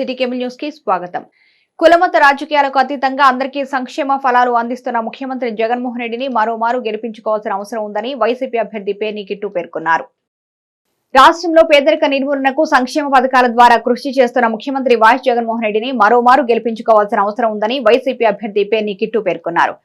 City cable news కి స్వాగతం. కులమత రాజకీయాలకు అతీతంగా అందరికీ సంక్షేమ ఫలాలు అందిస్తున్న ముఖ్యమంత్రి జగన్మోహన్ రెడ్డిని మరోమారు గెలిపించుకోవాల్సిన అవసరం ఉందని వైసీపీ అభ్యర్థి పేర్ని కిట్టు పేర్కొన్నారు. రాష్ట్రంలో పేదరిక నిర్మూలనకు సంక్షేమ పథకాల ద్వారా కృషి చేస్తున్న ముఖ్యమంత్రి వైఎస్ జగన్మోహన్ రెడ్డిని మరోమారు గెలిపించుకోవాల్సిన అవసరం ఉందని వైసీపీ అభ్యర్థి పేర్ని కిట్టు పేర్కొన్నారు.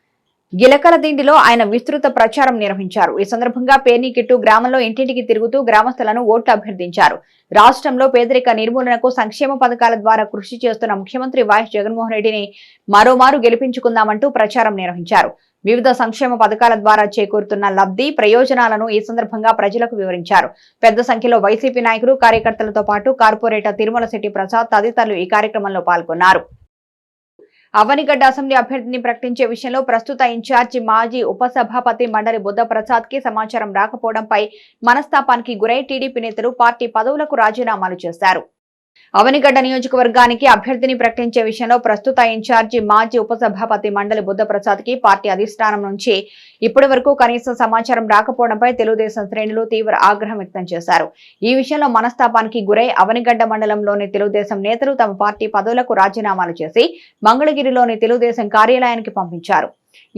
గిలకలదిండిలో ఆయన విస్తృత ప్రచారం నిర్వహించారు. ఈ సందర్భంగా పేర్ని కిట్టు గ్రామంలో ఇంటింటికి తిరుగుతూ గ్రామస్తులను ఓట్లు అభ్యర్థించారు. రాష్ట్రంలో పేదరిక నిర్మూలనకు సంక్షేమ పథకాల ద్వారా కృషి చేస్తున్న ముఖ్యమంత్రి వైఎస్ జగన్మోహన్ రెడ్డిని మరోమారు గెలిపించుకుందామంటూ ప్రచారం నిర్వహించారు. వివిధ సంక్షేమ పథకాల ద్వారా చేకూరుతున్న లబ్ధి ప్రయోజనాలను ఈ సందర్భంగా ప్రజలకు వివరించారు. పెద్ద సంఖ్యలో వైసీపీ నాయకులు కార్యకర్తలతో పాటు కార్పొరేటర్ తిరుమల శెట్టి ప్రసాద్ తదితరులు ఈ కార్యక్రమంలో పాల్గొన్నారు. అవనిగడ్డ అసెంబ్లీ అభ్యర్థిని ప్రకటించే విషయంలో ప్రస్తుత ఇన్ఛార్జి మాజీ ఉపసభాపతి మండలి బుద్ధప్రసాద్ కి సమాచారం రాకపోవడంపై మనస్తాపానికి గురై టీడీపీ నేతలు పార్టీ పదవులకు రాజీనామాలు చేశారు. అవనిగడ్డ నియోజకవర్గానికి అభ్యర్థిని ప్రకటించే విషయంలో ప్రస్తుత ఇన్ఛార్జి మాజీ ఉపసభాపతి మండలి బుద్ధప్రసాద్ కి పార్టీ అధిష్టానం నుంచి ఇప్పటి వరకు కనీస సమాచారం రాకపోవడంపై తెలుగుదేశం శ్రేణులు తీవ్ర ఆగ్రహం వ్యక్తం చేశారు. ఈ విషయంలో మనస్తాపానికి గురై అవనిగడ్డ మండలంలోని తెలుగుదేశం నేతలు తమ పార్టీ పదవులకు రాజీనామాలు చేసి మంగళగిరిలోని తెలుగుదేశం కార్యాలయానికి పంపించారు.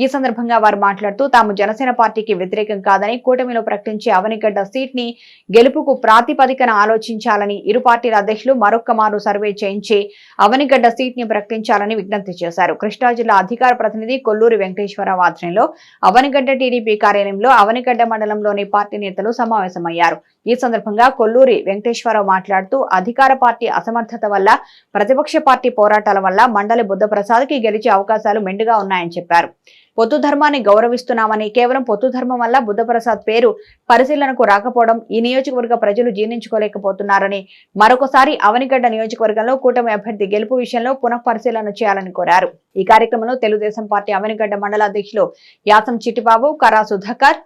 ఈ సందర్భంగా వారు మాట్లాడుతూ తాము జనసేన పార్టీకి వ్యతిరేకం కాదని కూటమిలో ప్రకటించే అవనిగడ్డ సీట్ ని గెలుపుకు ప్రాతిపదికన ఆలోచించాలని ఇరు పార్టీల అధ్యక్షులు మరొక్కమారు సర్వే చేయించి అవనిగడ్డ సీట్ ని ప్రకటించాలని విజ్ఞప్తి చేశారు. కృష్ణా జిల్లా అధికార ప్రతినిధి కొల్లూరి వెంకటేశ్వరరావు ఆధ్వర్యంలో అవనిగడ్డ టీడీపీ కార్యాలయంలో అవనిగడ్డ మండలంలోని పార్టీ నేతలు సమావేశమయ్యారు. ఈ సందర్భంగా కొల్లూరి వెంకటేశ్వరరావు మాట్లాడుతూ అధికార పార్టీ అసమర్థత వల్ల ప్రతిపక్ష పార్టీ పోరాటాల వల్ల మండలి బుద్ధప్రసాద్ కి గెలిచే అవకాశాలు మెండుగా ఉన్నాయని చెప్పారు. పొత్తు ధర్మాన్ని గౌరవిస్తున్నామని కేవలం పొత్తు ధర్మం వల్ల బుద్ధప్రసాద్ పేరు పరిశీలనకు రాకపోవడం ఈ నియోజకవర్గ ప్రజలు జీర్ణించుకోలేకపోతున్నారని మరొకసారి అవనిగడ్డ నియోజకవర్గంలో కూటమి అభ్యర్థి గెలుపు విషయంలో పునఃపరిశీలన చేయాలని కోరారు. ఈ కార్యక్రమంలో తెలుగుదేశం పార్టీ అవనిగడ్డ మండల అధ్యక్షులు యాసం చిట్టిబాబు, కరా సుధాకర్,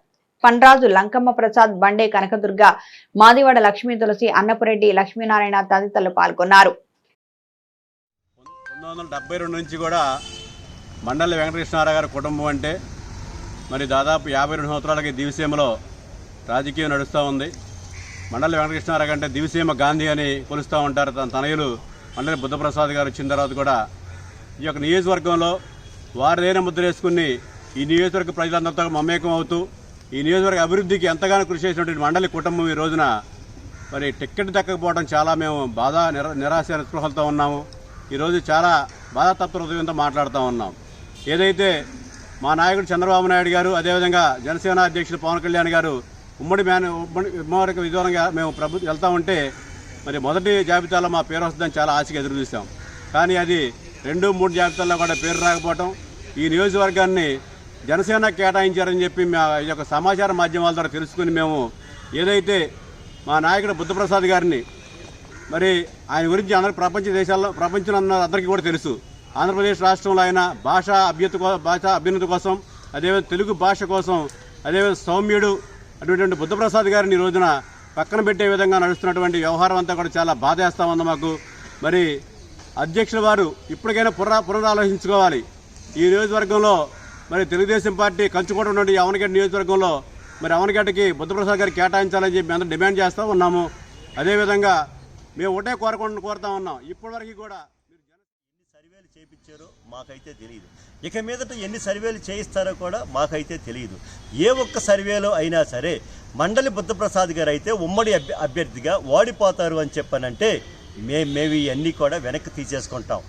పండ్రాజు లంకమ్మ ప్రసాద్, బండే కనకదుర్గ, మాదివాడ లక్ష్మీ తులసి, అన్నపురెడ్డి, లక్ష్మీనారాయణ తదితరులు పాల్గొన్నారు. 1972 నుంచి కూడా మండలి వెంకటకృష్ణారావు గారి కుటుంబం అంటే మరి దాదాపు 52 సంవత్సరాలకి దివిసీమలో రాజకీయం నడుస్తూ ఉంది. మండలి వెంకటకృష్ణారావు అంటే దివిసీమ గాంధీ అని కొలుస్తూ ఉంటారు. తన తనయులు మండలి బుద్ధప్రసాద్ గారు వచ్చిన తర్వాత కూడా ఈ యొక్క నియోజకవర్గంలో వారిదైన ముద్ర వేసుకుని ఈ నియోజకవర్గ ప్రజలందరితో మమేకం అవుతూ ఈ నియోజకవర్గ అభివృద్ధికి ఎంతగానో కృషి చేసినటువంటి మండలి కుటుంబం ఈ రోజున మరి టిక్కెట్ దక్కకపోవడం చాలా మేము నిరాశ నిస్పృహలతో ఉన్నాము. ఈరోజు చాలా బాధాతత్వ హృదయంతో మాట్లాడుతూ ఉన్నాం. ఏదైతే మా నాయకుడు చంద్రబాబు నాయుడు గారు, అదేవిధంగా జనసేన అధ్యక్షులు పవన్ కళ్యాణ్ గారు ఉమ్మడి విధానంగా మేము వెళ్తూ ఉంటే మరి మొదటి జాబితాలో మా పేరు వస్తుందని చాలా ఆశగా ఎదురు చూసాం. కానీ అది 2, 3 జాబితాల్లో కూడా పేరు రాకపోవటం, ఈ నియోజకవర్గాన్ని జనసేన కేటాయించారని చెప్పి ఈ యొక్క సమాచార మాధ్యమాల ద్వారా తెలుసుకుని మేము ఏదైతే మా నాయకుడు బుద్ధప్రసాద్ గారిని మరి ఆయన గురించి అందరూ ప్రపంచంలో అందరికీ కూడా తెలుసు. ఆంధ్రప్రదేశ్ రాష్ట్రంలో ఆయన భాషా అభ్యున్నతి కోసం, అదేవిధంగా తెలుగు భాష కోసం, అదేవిధంగా సౌమ్యుడు అటువంటి బుద్ధప్రసాద్ గారిని ఈ రోజున పక్కన పెట్టే విధంగా నడుస్తున్నటువంటి వ్యవహారం అంతా కూడా చాలా బాధేస్తూ ఉంది మాకు. మరి అధ్యక్షుల వారు ఇప్పటికైనా పునరాలోచించుకోవాలి. ఈ నియోజకవర్గంలో మరి తెలుగుదేశం పార్టీ కంచుకోట ఉన్నటువంటి అవనిగడ్డ నియోజకవర్గంలో మరి అవనిగడ్డకి బుద్ధప్రసాద్ గారికి కేటాయించాలని చెప్పి అందరూ డిమాండ్ చేస్తూ ఉన్నాము. అదేవిధంగా మేము ఒకటే కోరుతా ఉన్నాం. ఇప్పటివరకు కూడా మీరు ఎన్ని సర్వేలు చేయించారో మాకైతే తెలియదు. ఇక మీదట ఎన్ని సర్వేలు చేయిస్తారో కూడా మాకైతే తెలియదు. ఏ ఒక్క సర్వేలో అయినా సరే మండలి బుద్ధప్రసాద్ గారు అయితే ఉమ్మడి అభ్యర్థిగా ఓడిపోతారు అని చెప్పనంటే మేము ఇవన్నీ కూడా వెనక్కి తీసేసుకుంటాం.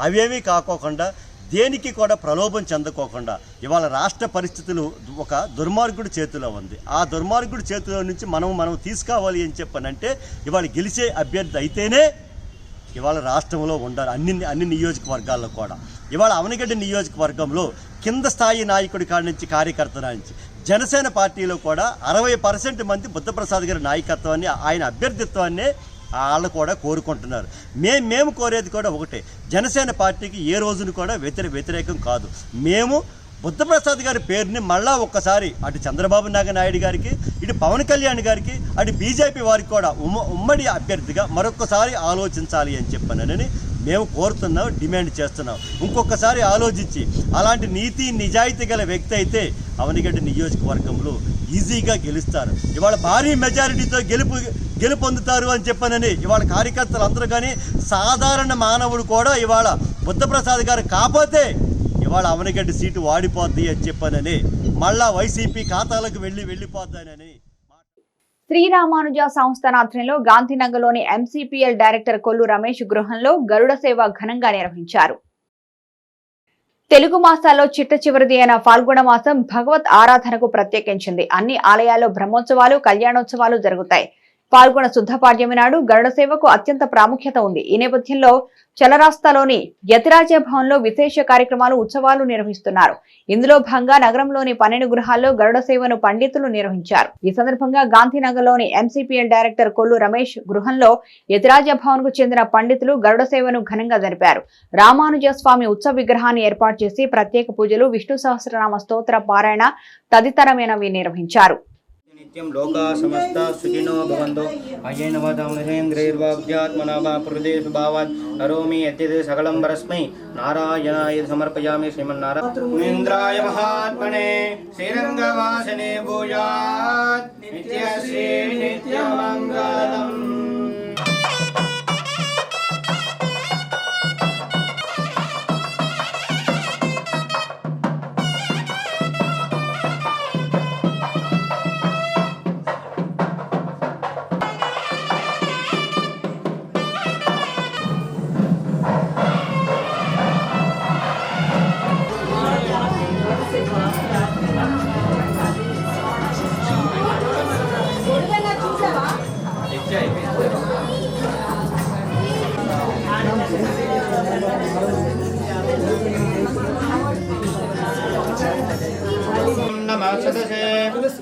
అవేమీ కాకోకుండా దేనికి కూడా ప్రలోభం చెందుకోకుండా ఇవాళ రాష్ట్ర పరిస్థితులు ఒక దుర్మార్గుడి చేతిలో ఉంది. ఆ దుర్మార్గుడి చేతిలో నుంచి మనం తీసుకోవాలి అని చెప్పనంటే ఇవాళ గెలిచే అభ్యర్థి అయితేనే ఇవాళ రాష్ట్రంలో ఉండాలి. అన్ని నియోజకవర్గాల్లో కూడా ఇవాళ అవనిగడ్డ నియోజకవర్గంలో కింద స్థాయి నాయకుడి కాడి నుంచి కార్యకర్తల నుంచి జనసేన పార్టీలో కూడా 60% మంది బుద్ధప్రసాద్ గారి నాయకత్వాన్ని, ఆయన అభ్యర్థిత్వాన్నే వాళ్ళు కూడా కోరుకుంటున్నారు. మేము కోరేది కూడా ఒకటే, జనసేన పార్టీకి ఏ రోజును కూడా వ్యతిరేకం కాదు. మేము బుద్ధప్రసాద్ గారి పేరుని మళ్ళా ఒక్కసారి అటు చంద్రబాబు నాయుడు గారికి, ఇటు పవన్ కళ్యాణ్ గారికి, అటు బీజేపీ వారికి కూడా ఉమ్మడి అభ్యర్థిగా మరొకసారి ఆలోచించాలి అని చెప్పనని మేము కోరుతున్నాం, డిమాండ్ చేస్తున్నాం. ఇంకొకసారి ఆలోచించి అలాంటి నీతి నిజాయితీ గల వ్యక్తి అయితే అవనిగడ్డ నియోజకవర్గంలో ఈజీగా గెలుస్తారు. ఇవాళ భారీ మెజారిటీతో గెలుపొందుతారు అని చెప్పానని ఇవాళ కార్యకర్తలు అందరూ కానీ సాధారణ మానవుడు కూడా ఇవాళ బుద్ధప్రసాద్ గారు కాకపోతే ఇవాళ అవనిగడ్డ సీటు వాడిపోద్ది అని చెప్పానని మళ్ళా వైసీపీ ఖాతాలకు వెళ్ళిపోద్దానని. శ్రీరామానుజ సంస్థాన ఆధ్వర్యంలో గాంధీనగర్లోని ఎంసీపీఎల్ డైరెక్టర్ కొల్లు రమేష్ గృహంలో గరుడ సేవ ఘనంగా నిర్వహించారు. తెలుగు మాసాల్లో చిట్ట చివరిది అయిన ఫాల్గుణ మాసం భగవత్ ఆరాధనకు ప్రత్యేకించింది. అన్ని ఆలయాల్లో బ్రహ్మోత్సవాలు, కళ్యాణోత్సవాలు జరుగుతాయి. పాల్గొన శుద్ధ పాడ్యమి నాడు గరుడ సేవకు అత్యంత ప్రాముఖ్యత ఉంది. ఈ నేపథ్యంలో చలరాస్తాలోని యతిరాజ భవన్లో విశేష కార్యక్రమాలు, ఉత్సవాలు నిర్వహిస్తున్నారు. ఇందులో భాగంగా నగరంలోని 12 గృహాల్లో గరుడ సేవను పండితులు నిర్వహించారు. ఈ సందర్భంగా గాంధీనగర్లోని ఎంసీపీఎల్ డైరెక్టర్ కొల్లు రమేష్ గృహంలో యతిరాజ భవన్ కు చెందిన పండితులు గరుడ సేవను ఘనంగా జరిపారు. రామానుజ స్వామి ఉత్సవ విగ్రహాన్ని ఏర్పాటు చేసి ప్రత్యేక పూజలు, విష్ణు సహస్రనామ స్తోత్ర పారాయణ తదితరమైనవి నిర్వహించారు. नित्यं लोका समस्त सुखिनो भवन्तु अयेन वदमहेन्द्रैर्वाग्यात्मना वा प्रदेश भावात् करोमि यद्यत् सकलं परस्मै नारायणाय समर्पयामि श्रीमन्नारायणेन्द्राय महात्मने श्रीरङ्गवासने भूयात् नित्यश्री नित्यमङ्गलम्.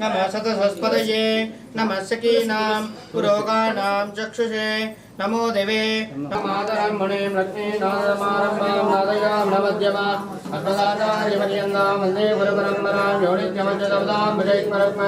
नमः सतसस्पदये नमः सखीनां पुरोगाणां चक्षुषे नमो देवे नमादरं मुनिं लक्ष्मीनाथसमारम्भां नादयां नमध्यमाम् अस्मदाचार्यपर्यन्तां वन्दे गुरुपरम्परां यो नित्यमच्युतपदां भजैस्मरम्.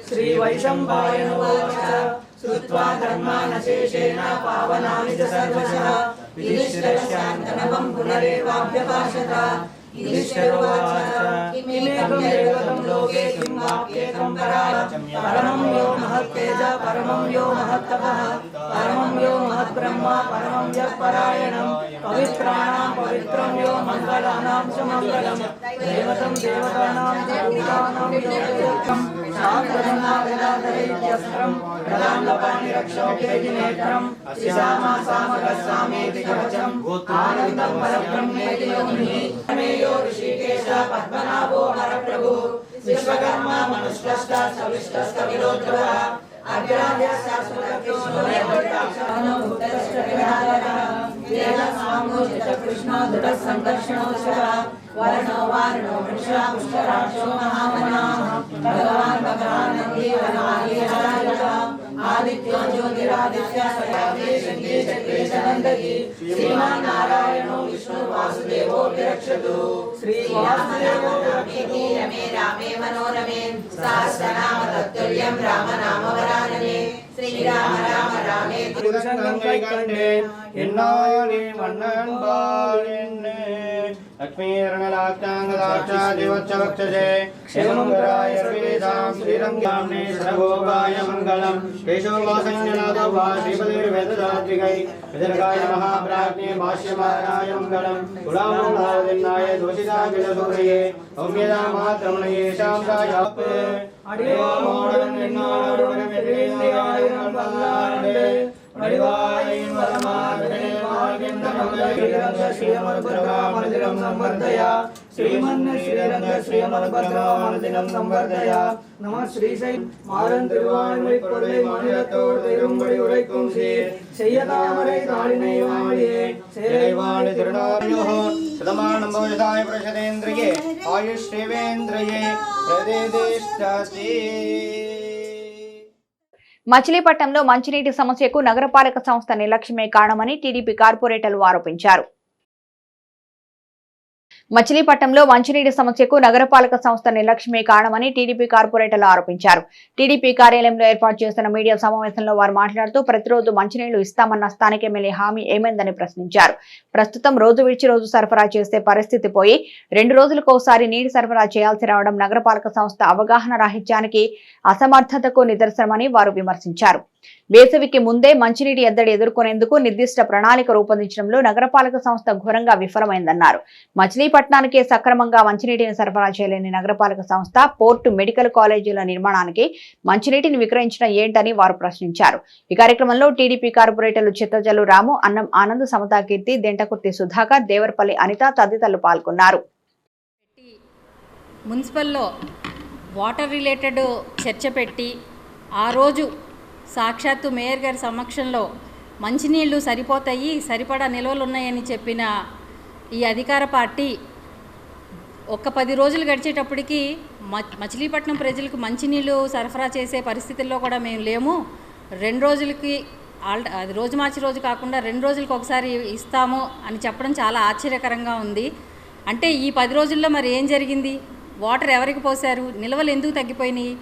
श्री वैशंपायनोवाच श्रुत्वा धर्मानशेषेण पावनानि च सर्वशः युधिष्ठिरस्यान्तनवं पुनरेवाभ्यभाषत. युधिष्ठिरोवाच किमेकं दैवतं लोके किं वाप्येकं परायचं परमं यो महत्तेज परमं यो महत्तपः परमं यो महद्ब्रह्म परमं यः परायणं पवित्राणां पवित्रं यो मङ्गलानां च मङ्गलं देवतं देवतानां च भूतानां योगयुक्तं सात्वजनागदाधरैत्यस्त्रं प्रदान्नपाणि रक्षोपेतिनेत्रं श्यामासामगस्सामेति कवचं आनन्दं परब्रह्मेति योनिः मे यो ऋषिकेश पद्मनाभो हरप्रभु विश्वकर्मा मनुष्कष्टा सविष्टस्तविरोधः अग्राह्य शाश्वतकृष्णो यद्भक्ताक्षरो भूतश्चविहारः वेदसामोचित कृष्णो दृढसङ्कर्षणो शिवः वर्णो वारणो वृषा पुष्कराक्षो महामनाः भगवान् भगवानन्दी वनालीहरायः आदित्यो ज्योतिरादित्य सयावे शक्ति चक्रेश नन्दति श्रीमान् नारायणो विष्णु वासुदेवो विरक्षतु. श्री वासुदेवो रमेति रमे रामे मनोरमे सहस्रनाम तत्तुल्यं राम नाम वरानने श्रीराम राम रामेति पुरुषङ्गैकण्डे इन्नानि मन्नन् बालिन्ने लक्ष्मीर्णलाक्षाङ्गदाक्षादिवच्चवक्षसे क्षेमङ्गराय सर्वेषां श्रीरङ्गाम्ने सर्वभोगाय मङ्गलं केशववासञ्जनाथो वा श्रीपतिर्वेददात्रिकै विदर्गाय महाप्राज्ञे भाष्यमाराय मङ्गलं गुणामोलावदिन्नाय दोषिताखिलसूरये सौम्यदा मात्रमणये शान्तायाप् अडिवामोडन् निन्नाडुडमिन्द्रियायुरं वल्लाण्डे अडिवायिन् वरमार्गणे मार्गेन्द्रमङ्गलगिरं श्रीमद्भद्रकामदिरं संवर्धया श्रीमन्न श्रीरंग श्रीमद्भद्रमानदिनं संवर्धय नमः श्रीशै मारन திருவாய்மொழி பொருளை மாநிலத்தோர் திரும்படி உரைக்கும் சீர் செய்யதாமரை தாளினை வாழியே சேரைவாணி திருநாயோ சதமானம் பவஜதாய பிரசதேந்திரியே ஆயுஷ்யவேந்திரியே ప్రదేదేష్టాసి. మచిలీపట్నంలో మంచినీటి సమస్యకు నగరపాలక సంస్థ నిర్లక్ష్యమే కారణమని టీడీపీ కార్పొరేటర్లు ఆరోపించారు. మచిలీపట్నంలో మంచినీటి సమస్యకు నగరపాలక సంస్థ నిర్లక్ష్యమే కారణమని టీడీపీ కార్పొరేటర్లు ఆరోపించారు. టీడీపీ కార్యాలయంలో ఏర్పాటు చేస్తున్న మీడియా సమావేశంలో వారు మాట్లాడుతూ ప్రతిరోజు మంచినీళ్లు ఇస్తామన్న స్థానిక ఎమ్మెల్యే హామీ ఏమైందని ప్రశ్నించారు. ప్రస్తుతం రోజు విడిచి రోజు సరఫరా చేసే పరిస్థితి పోయి 2 రోజులకోసారి నీటి సరఫరా చేయాల్సి రావడం నగరపాలక సంస్థ అవగాహన రాహిత్యానికి అసమర్థతకు నిదర్శనమని వారు విమర్శించారు. వేసవికి ముందే మంచినీటి ఎద్దడి ఎదుర్కొనేందుకు నిర్దిష్ట ప్రణాళిక రూపొందించడంలో నగరపాలక సంస్థ ఘోరంగా విఫలమైందన్నారు. మచిలీపట్నానికి సక్రమంగా మంచినీటిని సరఫరా చేయలేని నగరపాలక సంస్థ పోర్టు మెడికల్ కాలేజీల నిర్మాణానికి మంచినీటిని విక్రయించడం ఏంటని వారు ప్రశ్నించారు. ఈ కార్యక్రమంలో టీడీపీ కార్పొరేటర్లు చిత్తజల్లు రాము, అన్నం ఆనంద్, సమతా కీర్తి, దెంటకుర్తి సుధాకర్, దేవరపల్లి అనిత తదితరులు పాల్గొన్నారు. మున్సిపల్లో వాటర్ రిలేటెడ్ చర్చ పెట్టి ఆ రోజు సాక్షాత్తు మేయర్ గారి సమక్షంలో మంచినీళ్లు సరిపోతాయి, సరిపడా నిల్వలు ఉన్నాయని చెప్పిన ఈ అధికార పార్టీ ఒక్క 10 రోజులు గడిచేటప్పటికి మచిలీపట్నం ప్రజలకు మంచినీళ్ళు సరఫరా చేసే పరిస్థితుల్లో కూడా మేము లేము, 2 రోజులకి అది రోజు మార్చి రోజు కాకుండా 2 రోజులకు ఒకసారి ఇస్తాము అని చెప్పడం చాలా ఆశ్చర్యకరంగా ఉంది. అంటే ఈ 10 రోజుల్లో మరి ఏం జరిగింది? వాటర్ ఎవరికి పోసారు? నిల్వలు ఎందుకు తగ్గిపోయినాయి?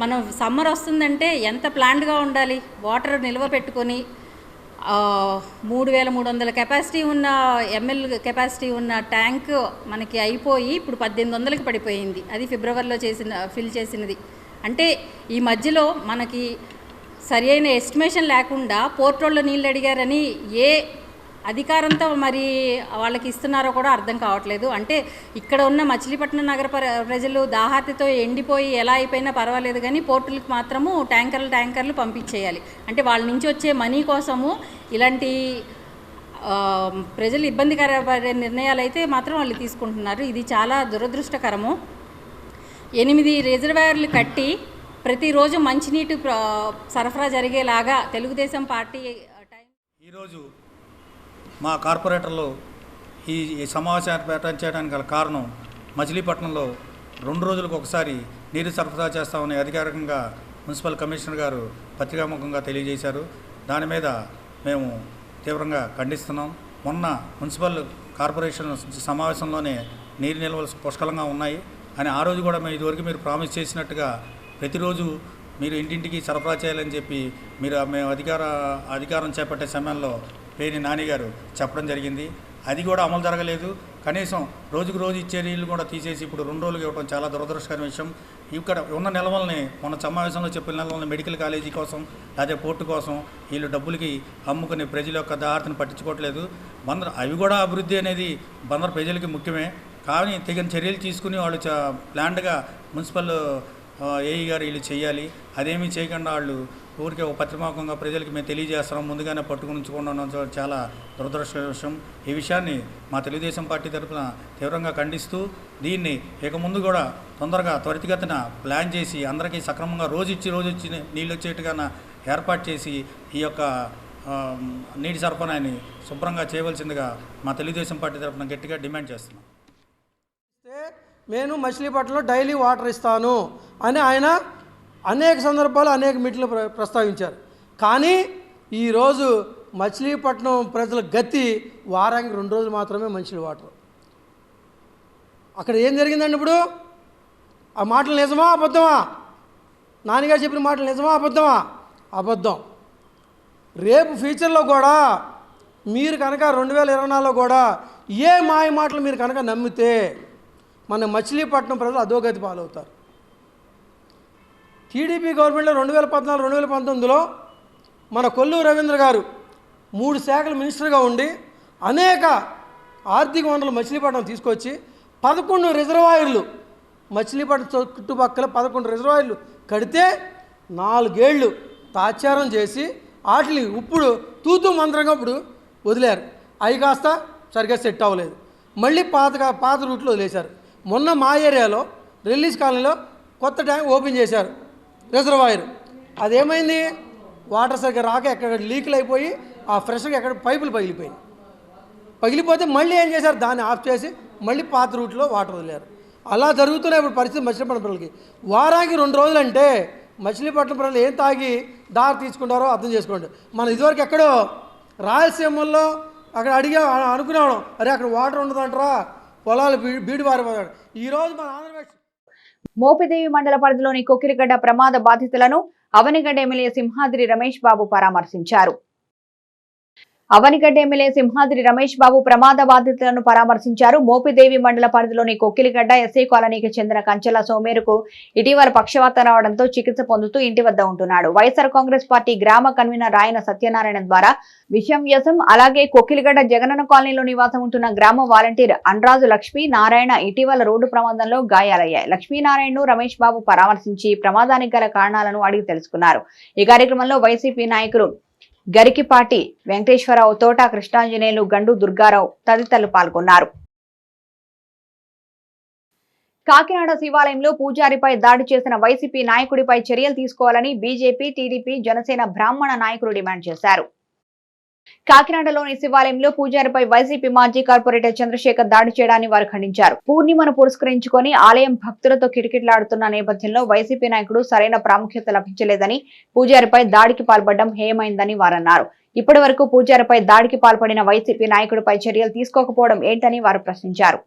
మనం సమ్మర్ వస్తుందంటే ఎంత ప్లాన్డ్గా ఉండాలి? వాటర్ నిల్వ పెట్టుకొని 3300 కెపాసిటీ ఉన్న ఎంఎల్ కెపాసిటీ ఉన్న ట్యాంక్ మనకి అయిపోయి ఇప్పుడు 1800కి పడిపోయింది. అది ఫిబ్రవరిలో ఫిల్ చేసినది. అంటే ఈ మధ్యలో మనకి సరి అయిన ఎస్టిమేషన్ లేకుండా పోర్టోల్లో నీళ్ళు అడిగారని ఏ అధికారంతో మరి వాళ్ళకి ఇస్తున్నారో కూడా అర్థం కావట్లేదు. అంటే ఇక్కడ ఉన్న మచిలీపట్నం నగర ప్రజలు దాహార్తితో ఎండిపోయి ఎలా అయిపోయినా పర్వాలేదు కానీ పోర్టులకు మాత్రము ట్యాంకర్లు పంపించేయాలి. అంటే వాళ్ళ నుంచి వచ్చే మనీ కోసము ఇలాంటి ప్రజలు ఇబ్బందికరమైన నిర్ణయాలు అయితే మాత్రం వాళ్ళు తీసుకుంటున్నారు. ఇది చాలా దురదృష్టకరము. 8 రిజర్వాయర్లు కట్టి ప్రతిరోజు మంచినీటి సరఫరా జరిగేలాగా తెలుగుదేశం పార్టీ ఈరోజు మా కార్పొరేటర్లు ఈ సమావేశాన్ని ఏర్పాటు చేయడానికి గల కారణం మచిలీపట్నంలో 2 రోజులకు ఒకసారి నీరు సరఫరా చేస్తామని అధికారికంగా మున్సిపల్ కమిషనర్ గారు పత్రికాముఖంగా తెలియజేశారు. దాని మీద మేము తీవ్రంగా ఖండిస్తున్నాం. మొన్న మున్సిపల్ కార్పొరేషన్ సమావేశంలోనే నీరు నిల్వలు పుష్కలంగా ఉన్నాయి అని ఆ రోజు కూడా మేము ఇదివరకు మీరు ప్రామిస్ చేసినట్టుగా ప్రతిరోజు మీరు ఇంటింటికి సరఫరా చేయాలని చెప్పి మేము అధికారం చేపట్టే సమయంలో పేరు నాని గారు చెప్పడం జరిగింది. అది కూడా అమలు జరగలేదు. కనీసం రోజుకు రోజు ఇచ్చే నీళ్ళు కూడా తీసేసి ఇప్పుడు 2 రోజులు ఇవ్వడం చాలా దురదృష్టకరమైన విషయం. ఇక్కడ ఉన్న నిల్వల్ని మన సమావేశంలో చెప్పిన నిల్వల్ని మెడికల్ కాలేజీ కోసం లేదా పోర్టు కోసం వీళ్ళు డబ్బులకి అమ్ముకుని ప్రజల యొక్క దాహార్తిని పట్టించుకోవట్లేదు. అవి కూడా అభివృద్ధి అనేది బందర్ ప్రజలకి ముఖ్యమే. కానీ తగిన చర్యలు తీసుకుని వాళ్ళు ప్లాన్డ్గా మున్సిపల్ ఏఈ గారు వీళ్ళు చేయాలి. అదేమీ చేయకుండా వాళ్ళు ఊరికే ఒక పత్రికాముఖంగా ప్రజలకి మేము తెలియజేస్తున్నాం, ముందుగానే పట్టుకుని ఉంచుకోవడం చాలా దురదృష్ట విషయం. ఈ విషయాన్ని మా తెలుగుదేశం పార్టీ తరఫున తీవ్రంగా ఖండిస్తూ దీన్ని ఇక ముందు కూడా తొందరగా త్వరితగతిన ప్లాన్ చేసి అందరికీ సక్రమంగా రోజు వచ్చి నీళ్ళు వచ్చేట్టుగా ఏర్పాటు చేసి ఈ యొక్క నీటి సరఫరాని శుభ్రంగా చేయవలసిందిగా మా తెలుగుదేశం పార్టీ తరఫున గట్టిగా డిమాండ్ చేస్తున్నాం. నేను మచిలీపట్నంలో డైలీ వాటర్ ఇస్తాను అని ఆయన అనేక సందర్భాలు అనేక మీటింగ్లు ప్రస్తావించారు. కానీ ఈరోజు మచిలీపట్నం ప్రజల గతి వారానికి 2 రోజులు మాత్రమే మంచినీళ్ళ వాటర్. అక్కడ ఏం జరిగిందండి? ఇప్పుడు ఆ మాటలు నిజమా అబద్ధమా? నాన్నగారు చెప్పిన మాటలు నిజమా అబద్ధమా? అబద్ధం. రేపు ఫ్యూచర్లో కూడా మీరు కనుక 2024లో కూడా ఏ మాయ మాటలు మీరు కనుక నమ్మితే మన మచిలీపట్నం ప్రజలు అధోగతి పాలవుతారు. టీడీపీ గవర్నమెంట్లో 2014-2019లో మన కొల్లు రవీంద్ర గారు 3 శాఖల మినిస్టర్గా ఉండి అనేక ఆర్థిక వనరులు మచిలీపట్నం తీసుకొచ్చి 11 రిజర్వాయర్లు మచిలీపట్నం చుట్టుపక్కల 11 రిజర్వాయర్లు కడితే 4 ఏళ్ళు తాత్సారం చేసి వాటిని ఇప్పుడు తూతూ మంత్రంగా ఇప్పుడు వదిలేరు. అవి కాస్త సరిగ్గా సెట్ అవ్వలేదు. మళ్ళీ పాత రూట్లో వదిలేశారు. మొన్న మా ఏరియాలో రిలీజ్ కాలనీలో కొత్త ట్యాంక్ ఓపెన్ చేశారు, రిజర్వాయర్. అదేమైంది, వాటర్ సరిగ్గా రాక ఎక్కడ లీకులు అయిపోయి ఆ ఫ్రెష్గా ఎక్కడ పైపులు పగిలిపోతే మళ్ళీ ఏం చేశారు, దాన్ని ఆఫ్ చేసి మళ్ళీ పాత రూట్లో వాటర్ వదిలేరు. అలా జరుగుతున్నాయి ఇప్పుడు పరిస్థితి మచిలీపట్నం ప్రజలకి. వారానికి 2 రోజులంటే మచిలీపట్నం ప్రజలు ఏం తాగి దారి తీసుకుంటారో అర్థం చేసుకోండి. మనం ఇదివరకు ఎక్కడో రాయలసీమల్లో అక్కడ అనుకునేవాళ్ళం, అరే అక్కడ వాటర్ ఉండదంటారా, పొలాలు బీడు బారిపోతాడు. ఈరోజు మన ఆంధ్రప్రదేశ్ మోపిదేవి మండల పరిధిలోని కొక్కిరిగడ్డ ప్రమాద బాధితులను అవనిగడ్డ ఎమ్మెల్యే సింహాద్రి రమేష్ బాబు పరామర్శించారు. అవనిగడ్డ ఎమ్మెల్యే సింహాద్రి రమేష్ బాబు ప్రమాద బాధితులను పరామర్శించారు. మోపిదేవి మండల పరిధిలోని కొక్కిలిగడ్డ ఎస్ఐ కాలనీకి చెందిన కంచెల సోమేరుకు ఇటీవల పక్షవాతం రావడంతో చికిత్స పొందుతూ ఇంటి వద్ద ఉంటున్నాడు. వైఎస్ఆర్ కాంగ్రెస్ పార్టీ గ్రామ కన్వీనర్ రాయన సత్యనారాయణ ద్వారా విషయం వ్యసం. అలాగే కొక్కిలిగడ్డ జగనన్న కాలనీలో నివాసం ఉంటున్న గ్రామ వాలంటీర్ అన్రాజు లక్ష్మీ నారాయణ ఇటీవల రోడ్డు ప్రమాదంలో గాయాలయ్యాయి. లక్ష్మీనారాయణను రమేష్ బాబు పరామర్శించి ప్రమాదానికి గల కారణాలను అడిగి తెలుసుకున్నారు. ఈ కార్యక్రమంలో వైసీపీ నాయకులు గరికిపాటి వెంకటేశ్వరరావు, తోట కృష్ణాంజనేయులు, గండు దుర్గారావు తదితరులు పాల్గొన్నారు. కాకినాడ శివాలయంలో పూజారిపై దాడి చేసిన వైసీపీ నాయకుడిపై చర్యలు తీసుకోవాలని బీజేపీ, టీడీపీ, జనసేన బ్రాహ్మణ నాయకులు డిమాండ్ చేశారు. కాకినాడలోని శివాలయంలో పూజారిపై వైసీపీ మాజీ కార్పొరేటర్ చంద్రశేఖర్ దాడి చేయడాన్ని వారు ఖండించారు. పూర్ణిమను పురస్కరించుకొని ఆలయం భక్తులతో కిటకిటలాడుతున్న నేపథ్యంలో వైసీపీ నాయకుడు సరైన ప్రాముఖ్యత లభించలేదని, పూజారిపై దాడికి పాల్పడడం హేయమైందని వారన్నారు. ఇప్పటి వరకు పూజారిపై దాడికి పాల్పడిన వైసీపీ నాయకుడిపై చర్యలు తీసుకోకపోవడం ఏంటని వారు ప్రశ్నించారు.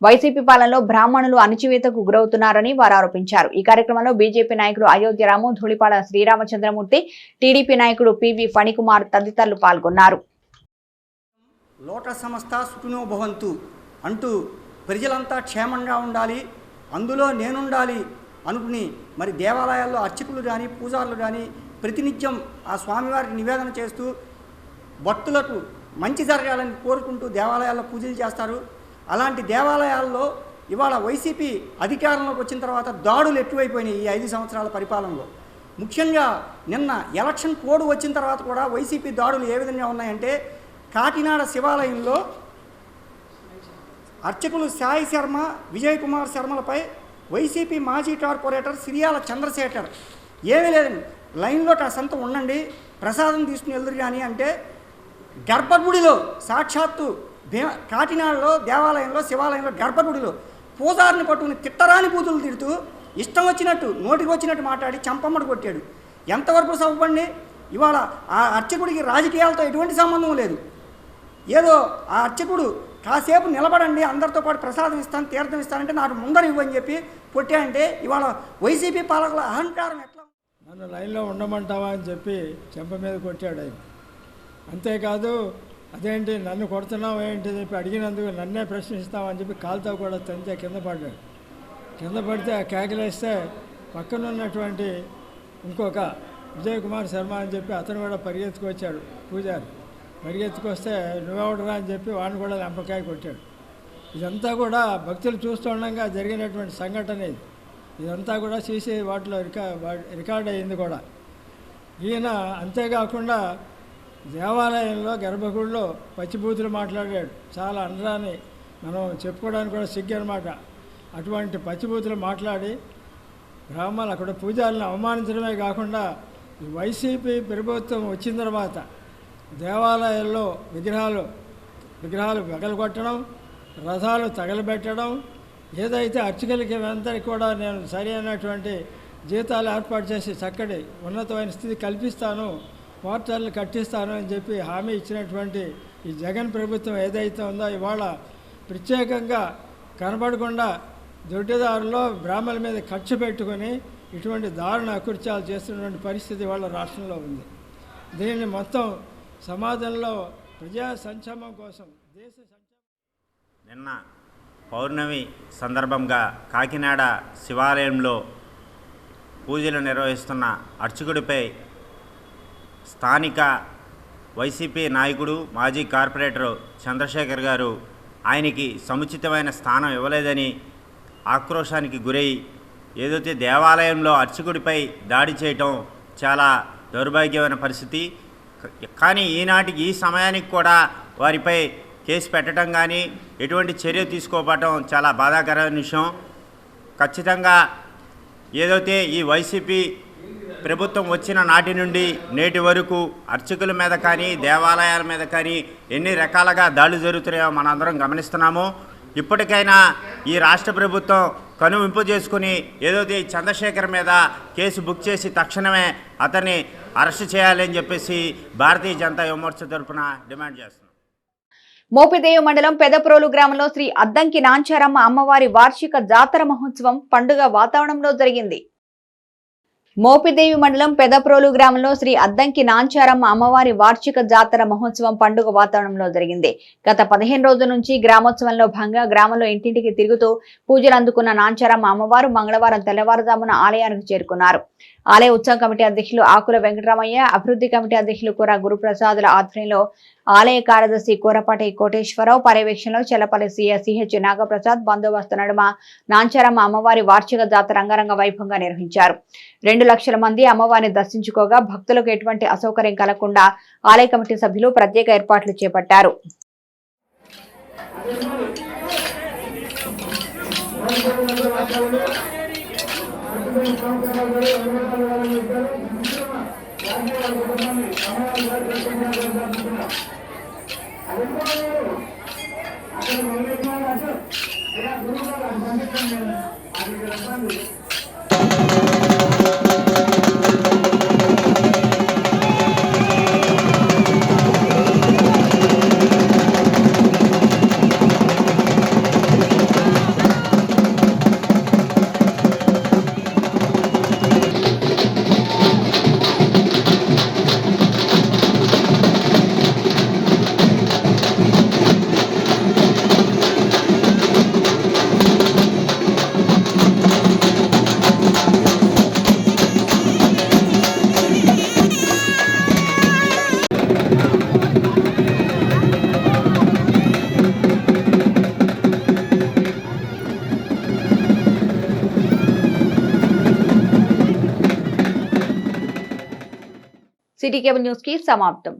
వైసీపీ పాలనలో బ్రాహ్మణులు అణచివేతకు గురవుతున్నారని వారు ఆరోపించారు. ఈ కార్యక్రమంలో బీజేపీ నాయకుడు అయోధ్యరాము, ధూళిపాడ శ్రీరామచంద్రమూర్తి, టీడీపీ నాయకుడు పివి ఫణికుమార్ తదితరులు పాల్గొన్నారు. లోట సంస్థ సుఖినో భవంతు అంటూ ప్రజలంతా క్షేమంగా ఉండాలి, అందులో నేనుండాలి అనుకుని మరి దేవాలయాల్లో అర్చకులు కానీ పూజారులు కానీ ప్రతినిత్యం ఆ స్వామివారికి నివేదన చేస్తూ భక్తులకు మంచి జరగాలని కోరుకుంటూ దేవాలయాల్లో పూజలు చేస్తారు. అలాంటి దేవాలయాల్లో ఇవాళ వైసీపీ అధికారంలోకి వచ్చిన తర్వాత దాడులు ఎక్కువైపోయినాయి. ఈ 5 సంవత్సరాల పరిపాలనలో ముఖ్యంగా నిన్న ఎలక్షన్ కోడ్ వచ్చిన తర్వాత కూడా వైసీపీ దాడులు ఏ విధంగా ఉన్నాయంటే, కాకినాడ శివాలయంలో అర్చకులు సాయి శర్మ, విజయ్ కుమార్ శర్మలపై వైసీపీ మాజీ కార్పొరేటర్ సిరియాల చంద్రశేఖర్ ఏమీ లేదండి, లైన్లో కాసంత ఉండండి, ప్రసాదం తీసుకుని వెళ్దురు కానీ అంటే గర్భగుడిలో సాక్షాత్తు కాకినాడలో దేవాలయంలో శివాలయంలో గర్భగుడిలో పూజారిని పట్టుకుని తిట్టరాని బూతులు తిడుతూ ఇష్టం వచ్చినట్టు నోటికి వచ్చినట్టు మాట్లాడి చంపమ్మడు కొట్టాడు. ఎంతవరకు సవ్వండి? ఇవాళ ఆ అర్చకుడికి రాజకీయాలతో ఎటువంటి సంబంధం లేదు. ఏదో ఆ అర్చకుడు కాసేపు నిలబడండి, అందరితో పాటు ప్రసాదం ఇస్తాను, తీర్థం ఇస్తానంటే నాకు ముందర ఇవ్వని చెప్పి కొట్టాయంటే ఇవాళ వైసీపీ పాలకుల అహంకారం ఎట్లా? నన్ను లైన్లో ఉండమంటావా అని చెప్పి చెంప మీద కొట్టాడు ఆయన. అంతేకాదు, అదేంటి నన్ను కొడుతున్నావు ఏంటి అని చెప్పి అడిగినందుకు నన్నే ప్రశ్నిస్తామని చెప్పి కాలుతో కూడా తంతే కింద పడ్డాడు. కింద పడితే ఆ కేకలేస్తే పక్కనున్నటువంటి ఇంకొక విజయ్ కుమార్ శర్మ అని చెప్పి అతను కూడా పరిగెత్తుకొచ్చాడు. పూజారి పరిగెత్తుకొస్తే నువ్వెవడరా అని చెప్పి వాడిని కూడా లెంపకాయ కొట్టాడు. ఇదంతా కూడా భక్తులు చూస్తుండగా జరిగినటువంటి సంఘటన ఇది. ఇదంతా కూడా సీసీ వాటిలో రికార్డ్ అయ్యింది కూడా. ఈయన అంతేకాకుండా దేవాలయంలో గర్భగుడిలో పచ్చిబూతులు మాట్లాడాడు. చాలా అనరాని, మనం చెప్పుకోవడానికి కూడా సిగ్గు అనమాట. అటువంటి పచ్చిబూతులు మాట్లాడి బ్రాహ్మణులు అక్కడ పూజారులను అవమానించడమే కాకుండా వైసీపీ ప్రభుత్వం వచ్చిన తర్వాత దేవాలయాల్లో విగ్రహాలు పగలగొట్టడం, రథాలు తగలబెట్టడం, ఏదైతే అర్చకులకి అందరికీ కూడా నేను సరి అయినటువంటి జీతాలు ఏర్పాటు చేసి చక్కటి ఉన్నతమైన స్థితి కల్పిస్తాను, క్వార్టర్లు కట్టిస్తాను అని చెప్పి హామీ ఇచ్చినటువంటి ఈ జగన్ ప్రభుత్వం ఏదైతే ఉందో ఇవాళ ప్రత్యేకంగా కనబడకుండా దొడ్డిదారులో బ్రాహ్మణుల మీద ఖర్చు పెట్టుకొని ఇటువంటి దారుణ అకృత్యాలు చేస్తున్నటువంటి పరిస్థితి వాళ్ళ రాష్ట్రంలో ఉంది. దీన్ని మొత్తం సమాజంలో ప్రజా సంక్షేమం కోసం దేశ నిన్న పౌర్ణమి సందర్భంగా కాకినాడ శివాలయంలో పూజలు నిర్వహిస్తున్న అర్చకుడిపై స్థానిక వైసీపీ నాయకుడు మాజీ కార్పొరేటర్ చంద్రశేఖర్ గారు ఆయనకి సముచితమైన స్థానం ఇవ్వలేదని ఆక్రోశానికి గురై ఏదైతే దేవాలయంలో అర్చకుడిపై దాడి చేయటం చాలా దౌర్భాగ్యమైన పరిస్థితి. కానీ ఈనాటికి ఈ సమయానికి కూడా వారిపై కేసు పెట్టడం కానీ ఎటువంటి చర్య తీసుకోవటం చాలా బాధాకరమైన విషయం. ఖచ్చితంగా ఏదైతే ఈ వైసీపీ ప్రభుత్వం వచ్చిన నాటి నుండి నేటి వరకు అర్చకుల మీద కానీ దేవాలయాల మీద కానీ ఎన్ని రకాలుగా దాడులు జరుగుతున్నాయో మనందరం గమనిస్తున్నాము. ఇప్పటికైనా ఈ రాష్ట్ర ప్రభుత్వం కనువింపు చేసుకుని ఏదైతే చంద్రశేఖర్ మీద కేసు బుక్ చేసి తక్షణమే అతన్ని అరెస్ట్ చేయాలని చెప్పేసి భారతీయ జనతా యువమోర్చా తరఫున డిమాండ్ చేస్తున్నాం. మోపిదేవి మండలం పెదప్రోలు గ్రామంలో శ్రీ అద్దంకి నాంచారమ్మ అమ్మవారి వార్షిక జాతర మహోత్సవం పండుగ వాతావరణంలో జరిగింది. మోపిదేవి మండలం పెదప్రోలు గ్రామంలో శ్రీ అద్దంకి నాంచారమ్మ అమ్మవారి వార్షిక జాతర మహోత్సవం పండుగ వాతావరణంలో జరిగింది. గత 15 రోజుల నుంచి గ్రామోత్సవంలో భాగంగా గ్రామంలో ఇంటింటికి తిరుగుతూ పూజలు అందుకున్న నాంచారమ్మ అమ్మవారు మంగళవారం తెల్లవారుజామున ఆలయానికి చేరుకున్నారు. ఆలయ ఉత్సవ కమిటీ అధ్యక్షులు ఆకుల వెంకటరామయ్య, అభివృద్ధి కమిటీ అధ్యక్షులు కూర గురుప్రసాదుల ఆధ్వర్యంలో ఆలయ కార్యదర్శి కూరపాటి కోటేశ్వరరావు పర్యవేక్షణలో చెల్లపల్లి సిహెచ్ నాగప్రసాద్ బందోబస్తు నడుమ నాంచారమ్మ అమ్మవారి వార్షిక జాతర రంగరంగ వైభవంగా నిర్వహించారు. 2 లక్షల మంది అమ్మవారిని దర్శించుకోగా భక్తులకు ఎటువంటి అసౌకర్యం కలగకుండా ఆలయ కమిటీ సభ్యులు ప్రత్యేక ఏర్పాట్లు చేపట్టారు. సిటీ కేబుల్ న్యూస్ కి సమాప్తం.